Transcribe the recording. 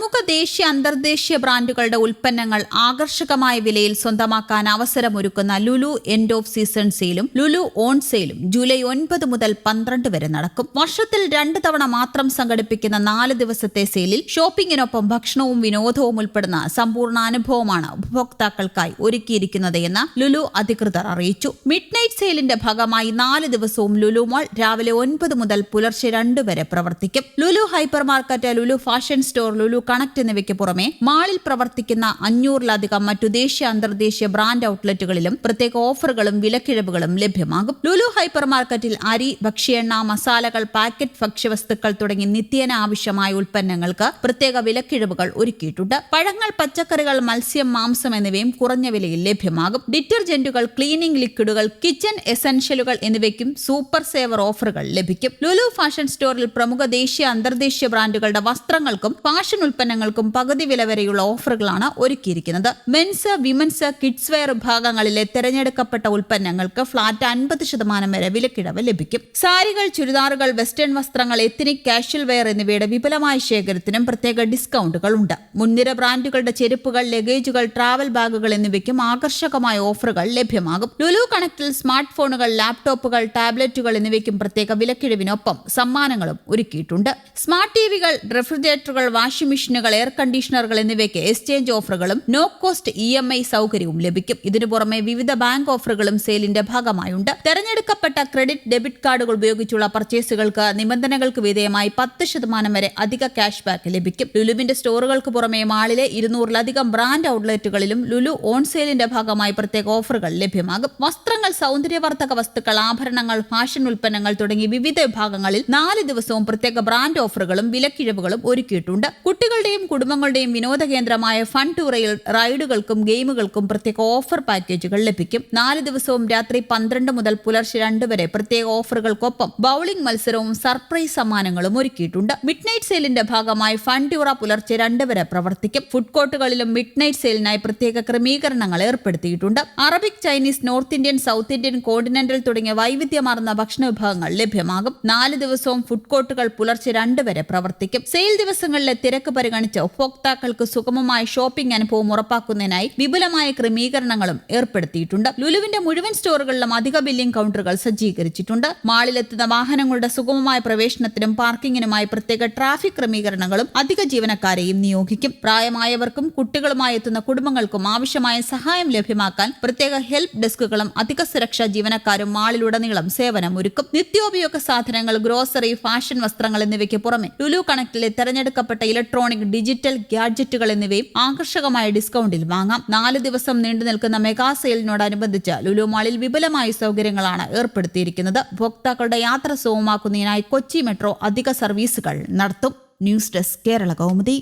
പ്രമുഖ ദേശീയ അന്തർദേശീയ ബ്രാൻഡുകളുടെ ഉൽപ്പന്നങ്ങൾ ആകർഷകമായ വിലയിൽ സ്വന്തമാക്കാൻ അവസരമൊരുക്കുന്ന ലുലു എൻഡ് ഓഫ് സീസൺ സെയിലും ലുലു ഓൺ സെയിലും ജൂലൈ 9 മുതൽ 12 വരെ നടക്കും. വർഷത്തിൽ 2 തവണ മാത്രം സംഘടിപ്പിക്കുന്ന 4 ദിവസത്തെ സെയിലിൽ ഷോപ്പിംഗിനൊപ്പം ഭക്ഷണവും വിനോദവും ഉൾപ്പെടുന്ന സമ്പൂർണ്ണ അനുഭവമാണ് ഉപഭോക്താക്കൾക്കായി ഒരുക്കിയിരിക്കുന്നത് എന്ന് ലുലു അധികൃതർ അറിയിച്ചു. മിഡ് നൈറ്റ് സെയിലിന്റെ ഭാഗമായി 4 ദിവസവും ലുലു മാൾ രാവിലെ 9 മുതൽ പുലർച്ചെ 2 വരെ പ്രവർത്തിക്കും. Lulu hyper market, Lulu fashion store, Lulu connect എന്നിവയ്ക്ക് പുറമെ മാളിൽ പ്രവർത്തിക്കുന്ന 500-ലധികം മറ്റു ദേശീയ അന്തർദേശീയ ബ്രാൻഡ് ഔട്ട്ലെറ്റുകളിലും പ്രത്യേക ഓഫറുകളും വിലക്കിഴിവുകളും ലഭ്യമാകും. ലുലു ഹൈപ്പർ മാർക്കറ്റിൽ അരി, ഭക്ഷ്യ എണ്ണ, മസാലകൾ, പാക്കറ്റ് ഭക്ഷ്യവസ്തുക്കൾ തുടങ്ങി നിത്യേന ആവശ്യമായ ഉൽപ്പന്നങ്ങൾക്ക് പ്രത്യേക വിലക്കിഴിവുകൾ ഒരുക്കിയിട്ടുണ്ട്. പഴങ്ങൾ, പച്ചക്കറികൾ, മത്സ്യം, മാംസം എന്നിവയും കുറഞ്ഞ വിലയിൽ ലഭ്യമാകും. ഡിറ്റർജന്റുകൾ, ക്ലീനിംഗ് ലിക്വിഡുകൾ, കിച്ചൺ എസൻഷ്യലുകൾ എന്നിവയ്ക്കും സൂപ്പർ സേവർ ഓഫറുകൾ ലഭിക്കും. ലുലു ഫാഷൻ സ്റ്റോറിൽ പ്രമുഖ ദേശീയ അന്തർദേശീയ ബ്രാൻഡുകളുടെ വസ്ത്രങ്ങൾക്കും ഫാഷൻ ഉൽപ്പന്നങ്ങൾക്കും പകുതി വില വരെയുള്ള ഓഫറുകളാണ് ഒരുക്കിയിരിക്കുന്നത്. മെൻസ്, വിമൻസ്, കിഡ്സ് വെയർ വിഭാഗങ്ങളിലെ തെരഞ്ഞെടുക്കപ്പെട്ട ഉൽപ്പന്നങ്ങൾക്ക് ഫ്ലാറ്റ് 50% വരെ വിലക്കിഴവ് ലഭിക്കും. സാരികൾ, ചുരിദാറുകൾ, വെസ്റ്റേൺ വസ്ത്രങ്ങൾ, എത്നിക്, കാഷ്വൽ വെയർ എന്നിവയുടെ വിപുലമായ ശേഖരത്തിനും പ്രത്യേക ഡിസ്കൗണ്ടുകൾ ഉണ്ട്. മുൻനിര ബ്രാൻഡുകളുടെ ചെരുപ്പുകൾ, ലഗേജുകൾ, ട്രാവൽ ബാഗുകൾ എന്നിവയ്ക്കും ആകർഷകമായ ഓഫറുകൾ ലഭ്യമാകും. ലുലു കണക്റ്റിൽ സ്മാർട്ട് ഫോണുകൾ, ലാപ്ടോപ്പുകൾ, ടാബ്ലറ്റുകൾ എന്നിവയ്ക്കും പ്രത്യേക വിലക്കിഴിവിനൊപ്പം സമ്മാനങ്ങളും ഒരുക്കിയിട്ടുണ്ട്. സ്മാർട്ട് ടിവികൾ, റെഫ്രിജറേറ്ററുകൾ, വാഷിംഗ് മെഷീനുകൾ, എയർ കണ്ടീഷണറുകൾ എന്നിവയ്ക്ക് എക്സ്ചേഞ്ച് ഓഫറുകളും നോ കോസ്റ്റ് EMI സൗകര്യവും ലഭിക്കും. ഇതിനു പുറമെ വിവിധ ബാങ്ക് ഓഫറുകളും സെയിലിന്റെ ഭാഗമായുണ്ട്. തെരഞ്ഞെടുക്കപ്പെട്ട ക്രെഡിറ്റ്, ഡെബിറ്റ് കാർഡുകൾ ഉപയോഗിച്ചുള്ള പർച്ചേസുകൾക്ക് നിബന്ധനകൾക്ക് വിധേയമായി 10% വരെ അധിക ക്യാഷ് ബാക്ക് ലഭിക്കും. ലുലുവിന്റെ സ്റ്റോറുകൾക്ക് പുറമെ മാളിലെ 200-ലധികം ബ്രാൻഡ് ഔട്ട്ലെറ്റുകളിലും ലുലു ഓൺ സെയിലിന്റെ ഭാഗമായി പ്രത്യേക ഓഫറുകൾ ലഭ്യമാകും. വസ്ത്രങ്ങൾ, സൗന്ദര്യവർദ്ധക വസ്തുക്കൾ, ആഭരണങ്ങൾ, ഫാഷൻ ഉൽപ്പന്നങ്ങൾ തുടങ്ങി വിവിധ വിഭാഗങ്ങളിൽ 4 ദിവസവും പ്രത്യേക ബ്രാൻഡ് ഓഫറുകളും വിലക്കിഴിവുകളും ഒരുക്കിയിട്ടുണ്ട്. കുട്ടികളുടെയും കുടുംബങ്ങളുടെയും വിനോദ കേന്ദ്രമായ ഫൺ ടൂറയിൽ റൈഡുകൾക്കും ഗെയിമുകൾക്കും പ്രത്യേക ഓഫർ പാക്കേജുകൾ ലഭിക്കും. 4 ദിവസവും രാത്രി 12 മുതൽ പുലർച്ചെ 2 വരെ പ്രത്യേക ഓഫറുകൾക്കൊപ്പം ബൌളിംഗ് മത്സരവും സർപ്രൈസ് സമ്മാനങ്ങളും ഒരുക്കിയിട്ടുണ്ട്. മിഡ് നൈറ്റ് സെയിലിന്റെ ഭാഗമായി ഫൺ ടൂറ പുലർച്ചെ 2 വരെ പ്രവർത്തിക്കും. ഫുഡ് കോർട്ടുകളിലും മിഡ് നൈറ്റ് സെയിലിനായി പ്രത്യേക ക്രമീകരണങ്ങൾ ഏർപ്പെടുത്തിയിട്ടുണ്ട്. Arabic, Chinese, north Indian, south Indian, continental തുടങ്ങിയ വൈവിധ്യമാർന്ന ഭക്ഷണ വിഭവങ്ങൾ ലഭ്യമാകും. 4 ദിവസവും ഫുഡ് കോർട്ടുകൾ പുലർച്ചെ 2 വരെ പ്രവർത്തിക്കും. സെയിൽ ദിവസങ്ങളിലെ തിരക്ക് പരിഗണിച്ച് ഉപഭോക്താക്കൾക്ക് സുഗമമായ ഷോപ്പിംഗ് അനുഭവം ഉറപ്പാക്കുന്നതിനായി വിപുലമായ ക്രമീകരണങ്ങളും ഏർപ്പെടുത്തിയിട്ടുണ്ട്. ലുലുവിന്റെ മുഴുവൻ സ്റ്റോറുകളിലും അധിക ബില്ലിംഗ് കൗണ്ടറുകൾ സജ്ജീകരിച്ചിട്ടുണ്ട്. മാളിലെത്തുന്ന വാഹനങ്ങളുടെ സുഗമമായ പ്രവേശനത്തിനും പാർക്കിങ്ങിനുമായി പ്രത്യേക ട്രാഫിക് ക്രമീകരണങ്ങളും അധിക ജീവനക്കാരെയും നിയോഗിക്കും. പ്രായമായവർക്കും കുട്ടികളുമായി എത്തുന്ന കുടുംബങ്ങൾക്കും ആവശ്യമായ സഹായം ലഭ്യമാക്കാൻ പ്രത്യേക ഹെൽപ്പ് ഡെസ്കുകളും അധിക സുരക്ഷാ ജീവനക്കാരും മാളിലുടനീളം സേവനമൊരുക്കും. നിത്യോപയോഗ സാധനങ്ങൾ, ഗ്രോസറി, ഫാഷൻ വസ്ത്രങ്ങൾ എന്നിവയ്ക്ക് പുറമെ ലുലു കണക്റ്റിലെ തെരഞ്ഞെടുക്കപ്പെട്ട ഇലക്ട്രോണിക്, ഡിജിറ്റൽ ഗാഡ്ജറ്റുകൾ എന്നിവയും ആകർഷകമായ ഡിസ്കൗണ്ടിൽ വാങ്ങാം. 4 ദിവസം നീണ്ടു നിൽക്കുന്ന മെഗാ സെയിലിനോടനുബന്ധിച്ച് ലുലു മാളിൽ വിപുലമായ സൗകര്യങ്ങളാണ് ഏർപ്പെടുത്തിയിരിക്കുന്നത്. ഉപഭോക്താക്കളുടെ യാത്ര സുഗമമാക്കുന്നതിനായി കൊച്ചി മെട്രോ അധിക സർവീസുകൾ നടത്തും. News desk, Kerala Kaumudi.